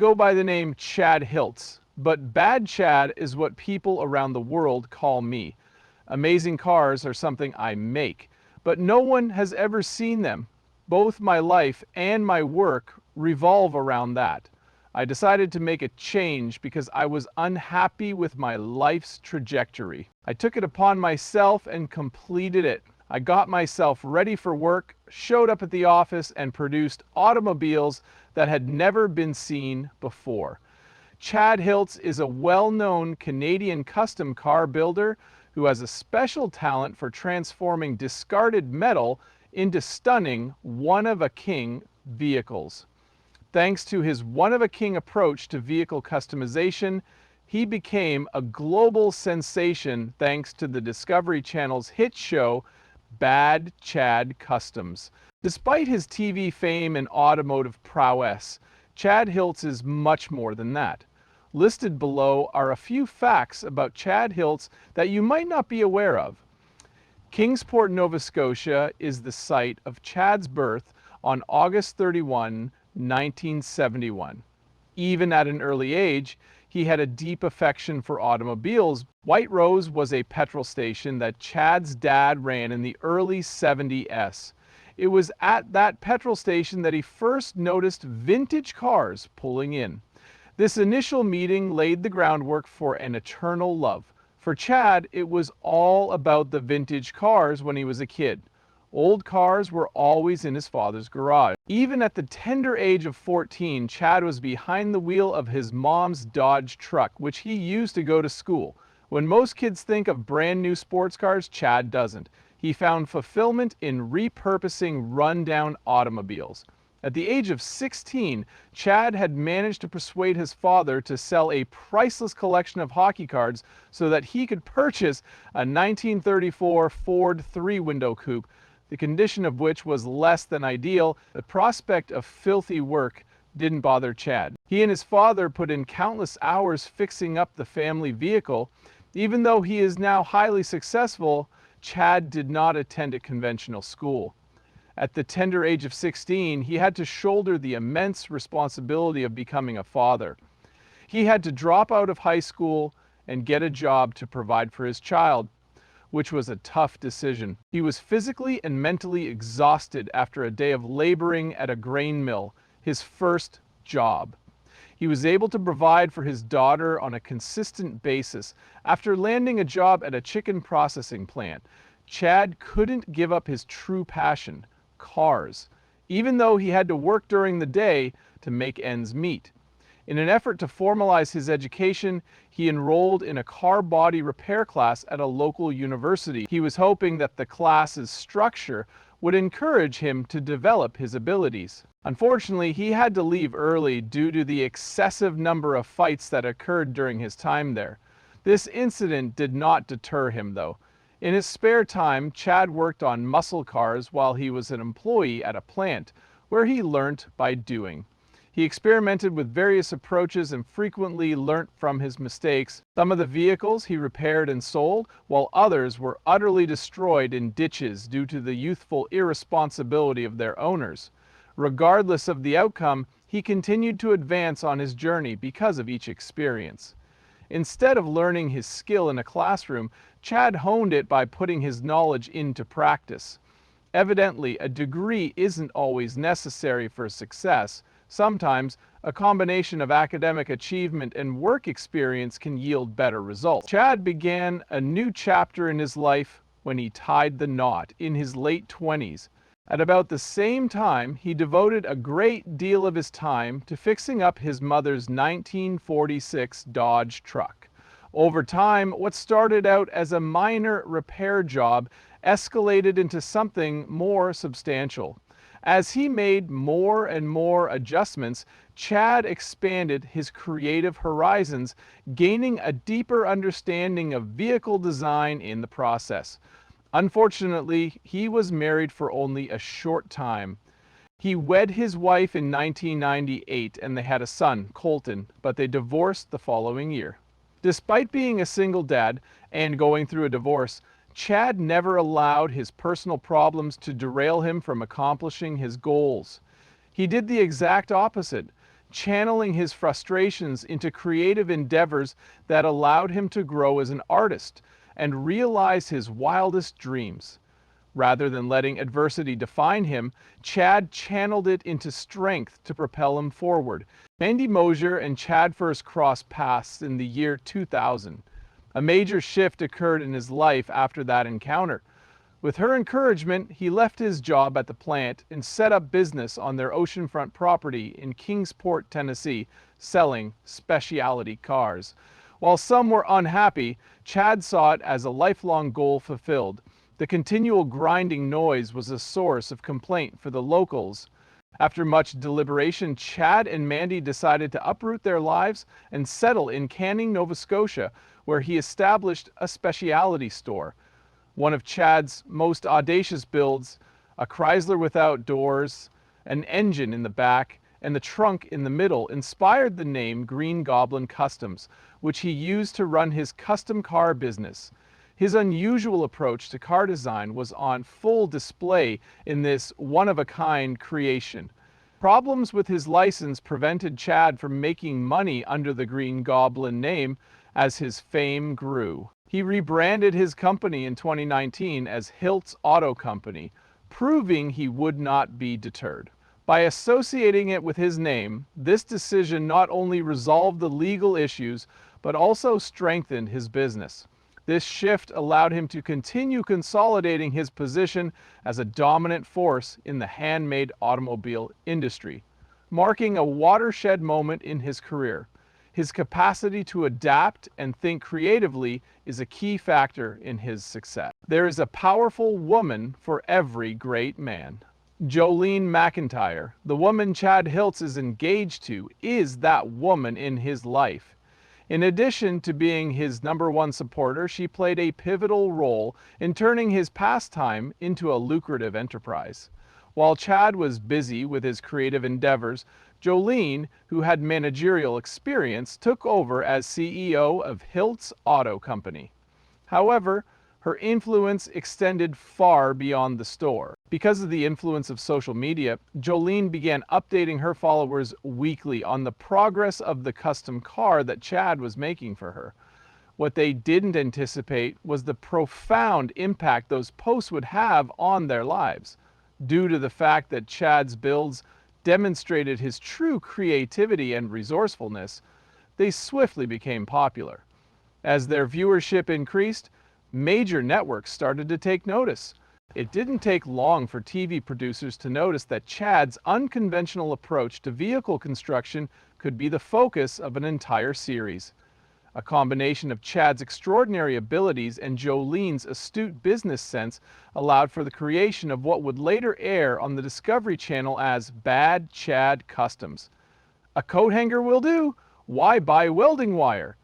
go by the name Chad Hilts, but Bad Chad is what people around the world call me. Amazing cars are something I make, but no one has ever seen them. Both my life and my work revolve around that. I decided to make a change because I was unhappy with my life's trajectory. I took it upon myself and completed it. I got myself ready for work, showed up at the office, and produced automobiles that had never been seen before. Chad Hilts is a well-known Canadian custom car builder who has a special talent for transforming discarded metal into stunning one-of-a-king vehicles. Thanks to his one-of-a-king approach to vehicle customization, he became a global sensation thanks to the Discovery Channel's hit show, Bad Chad Customs. Despite his TV fame and automotive prowess, Chad Hilts is much more than that. Listed below are a few facts about Chad Hilts that you might not be aware of. Kingsport, Nova Scotia is the site of Chad's birth on August 31, 1971. Even at an early age, he had a deep affection for automobiles. White Rose was a petrol station that Chad's dad ran in the early 70s. It was at that petrol station that he first noticed vintage cars pulling in. This initial meeting laid the groundwork for an eternal love. For Chad, it was all about the vintage cars when he was a kid. Old cars were always in his father's garage. Even at the tender age of 14, Chad was behind the wheel of his mom's Dodge truck, which he used to go to school. When most kids think of brand new sports cars, Chad doesn't. He found fulfillment in repurposing rundown automobiles. At the age of 16, Chad had managed to persuade his father to sell a priceless collection of hockey cards so that he could purchase a 1934 Ford three-window coupe, the condition of which was less than ideal. The prospect of filthy work didn't bother Chad. He and his father put in countless hours fixing up the family vehicle. Even though he is now highly successful, Chad did not attend a conventional school. At the tender age of 16, he had to shoulder the immense responsibility of becoming a father. He had to drop out of high school and get a job to provide for his child, which was a tough decision. He was physically and mentally exhausted after a day of laboring at a grain mill, his first job. He was able to provide for his daughter on a consistent basis. After landing a job at a chicken processing plant, Chad couldn't give up his true passion, cars, even though he had to work during the day to make ends meet. In an effort to formalize his education, he enrolled in a car body repair class at a local university. He was hoping that the class's structure would encourage him to develop his abilities. Unfortunately, he had to leave early due to the excessive number of fights that occurred during his time there. This incident did not deter him, though. In his spare time, Chad worked on muscle cars while he was an employee at a plant, where he learnt by doing. He experimented with various approaches and frequently learnt from his mistakes. Some of the vehicles he repaired and sold, while others were utterly destroyed in ditches due to the youthful irresponsibility of their owners. Regardless of the outcome, he continued to advance on his journey because of each experience. Instead of learning his skill in a classroom, Chad honed it by putting his knowledge into practice. Evidently, a degree isn't always necessary for success. Sometimes, a combination of academic achievement and work experience can yield better results. Chad began a new chapter in his life when he tied the knot in his late 20s. At about the same time, he devoted a great deal of his time to fixing up his mother's 1946 Dodge truck. Over time, what started out as a minor repair job escalated into something more substantial. As he made more and more adjustments, Chad expanded his creative horizons, gaining a deeper understanding of vehicle design in the process. Unfortunately, he was married for only a short time. He wed his wife in 1998 and they had a son, Colton, but they divorced the following year. Despite being a single dad and going through a divorce, Chad never allowed his personal problems to derail him from accomplishing his goals. He did the exact opposite. channeling his frustrations into creative endeavors that allowed him to grow as an artist and realize his wildest dreams. Rather than letting adversity define him, Chad channeled it into strength to propel him forward. Mandy Mosier and Chad first crossed paths in the year 2000. A major shift occurred in his life after that encounter. With her encouragement, he left his job at the plant and set up business on their oceanfront property in Kingsport, Tennessee, selling specialty cars. While some were unhappy, Chad saw it as a lifelong goal fulfilled. The continual grinding noise was a source of complaint for the locals. After much deliberation, Chad and Mandy decided to uproot their lives and settle in Canning, Nova Scotia, where he established a specialty store. One of Chad's most audacious builds, a Chrysler without doors, an engine in the back, and the trunk in the middle, inspired the name Green Goblin Customs, which he used to run his custom car business. His unusual approach to car design was on full display in this one-of-a-kind creation. Problems with his license prevented Chad from making money under the Green Goblin name as his fame grew. He rebranded his company in 2019 as Hiltz Auto Company, proving he would not be deterred. By associating it with his name, this decision not only resolved the legal issues, but also strengthened his business. This shift allowed him to continue consolidating his position as a dominant force in the handmade automobile industry, marking a watershed moment in his career. His capacity to adapt and think creatively is a key factor in his success. There is a powerful woman for every great man. Jolene McIntyre, the woman Chad Hilts is engaged to, is that woman in his life. In addition to being his #1 supporter, she played a pivotal role in turning his pastime into a lucrative enterprise. While Chad was busy with his creative endeavors, Jolene, who had managerial experience, took over as CEO of Hiltz Auto Company. However, her influence extended far beyond the store. Because of the influence of social media, Jolene began updating her followers weekly on the progress of the custom car that Chad was making for her. What they didn't anticipate was the profound impact those posts would have on their lives. Due to the fact that Chad's builds demonstrated his true creativity and resourcefulness, they swiftly became popular. As their viewership increased, major networks started to take notice. It didn't take long for TV producers to notice that Chad's unconventional approach to vehicle construction could be the focus of an entire series. A combination of Chad's extraordinary abilities and Jolene's astute business sense allowed for the creation of what would later air on the Discovery Channel as Bad Chad Customs. A coat hanger will do? Why buy welding wire?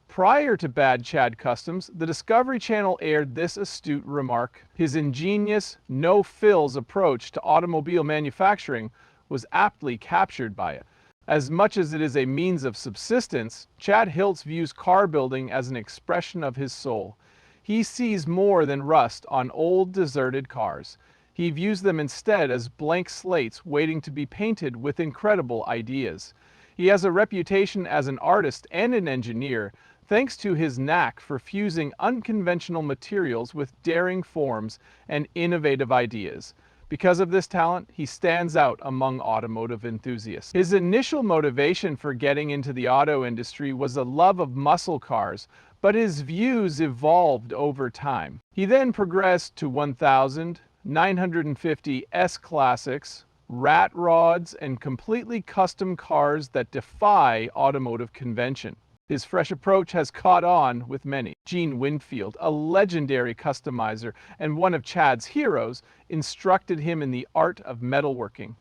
Prior to Bad Chad Customs, the Discovery Channel aired this astute remark. His ingenious, no-frills approach to automobile manufacturing was aptly captured by it. As much as it is a means of subsistence, Chad Hilts views car building as an expression of his soul. He sees more than rust on old, deserted cars. He views them instead as blank slates waiting to be painted with incredible ideas. He has a reputation as an artist and an engineer, thanks to his knack for fusing unconventional materials with daring forms and innovative ideas. Because of this talent, he stands out among automotive enthusiasts. His initial motivation for getting into the auto industry was a love of muscle cars, but his views evolved over time. He then progressed to 1000, 950 S Classics, rat rods, and completely custom cars that defy automotive convention. His fresh approach has caught on with many. Gene Winfield, a legendary customizer and one of Chad's heroes, instructed him in the art of metalworking.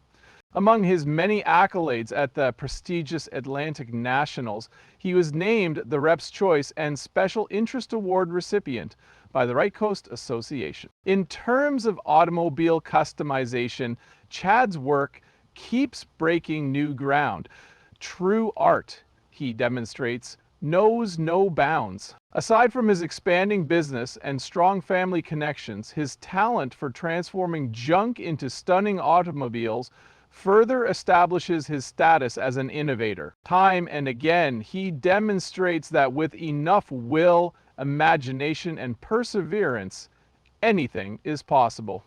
Among his many accolades at the prestigious Atlantic Nationals, he was named the Rep's Choice and Special Interest Award recipient by the Right Coast Association. In terms of automobile customization, Chad's work keeps breaking new ground. True art, he demonstrates, knows no bounds. Aside from his expanding business and strong family connections, his talent for transforming junk into stunning automobiles further establishes his status as an innovator. Time and again, he demonstrates that with enough will, imagination, and perseverance, anything is possible.